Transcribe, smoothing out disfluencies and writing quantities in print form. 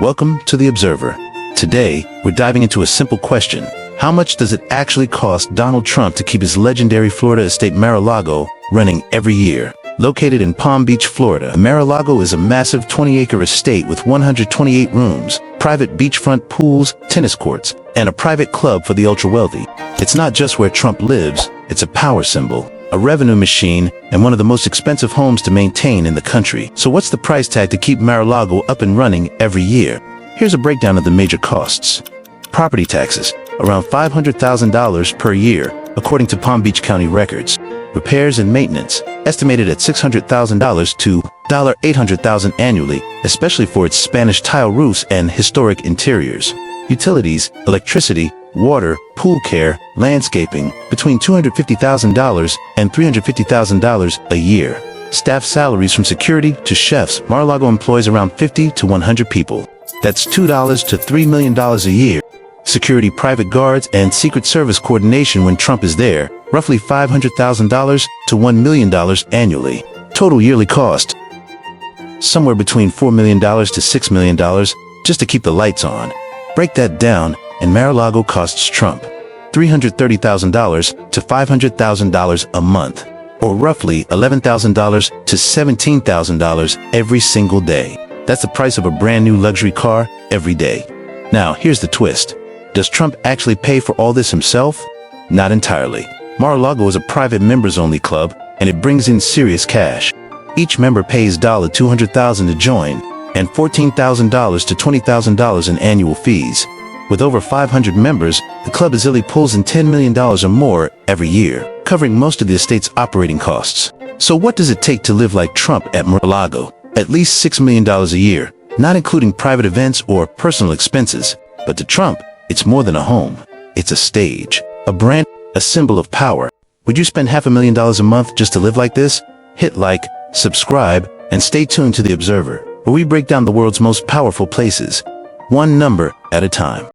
Welcome to The Observer. Today, we're diving into a simple question. How much does it actually cost Donald Trump to keep his legendary Florida estate Mar-a-Lago running every year? Located in Palm Beach, Florida, Mar-a-Lago is a massive 20-acre estate with 128 rooms, private beachfront pools, tennis courts, and a private club for the ultra-wealthy. It's not just where Trump lives, it's a power symbol, a revenue machine, and one of the most expensive homes to maintain in the country. So what's the price tag to keep Mar-a-Lago up and running every year? Here's a breakdown of the major costs. Property taxes, around $500,000 per year, according to Palm Beach County records. Repairs and maintenance, estimated at $600,000 to $800,000 annually, especially for its Spanish tile roofs and historic interiors. Utilities, electricity, water, pool care, landscaping, between $250,000 and $350,000 a year. Staff salaries from security to chefs. Mar-a-Lago employs around 50 to 100 people. That's $2 to $3 million a year. Security, private guards, and Secret Service coordination when Trump is there, roughly $500,000 to $1 million annually. Total yearly cost, somewhere between $4 million to $6 million just to keep the lights on. Break that down, and Mar-a-Lago costs Trump $330,000 to $500,000 a month, or roughly $11,000 to $17,000 every single day. That's the price of a brand new luxury car every day. Now, here's the twist. Does Trump actually pay for all this himself? Not entirely. Mar-a-Lago is a private members-only club, and it brings in serious cash. Each member pays $200,000 to join, and $14,000 to $20,000 in annual fees. With over 500 members, the club easily pulls in $10 million or more every year, covering most of the estate's operating costs. So what does it take to live like Trump at Mar-a-Lago? At least $6 million a year, not including private events or personal expenses. But to Trump, it's more than a home. It's a stage, a brand, a symbol of power. Would you spend $500,000 a month just to live like this? Hit like, subscribe, and stay tuned to The Observer, where we break down the world's most powerful places, one number at a time.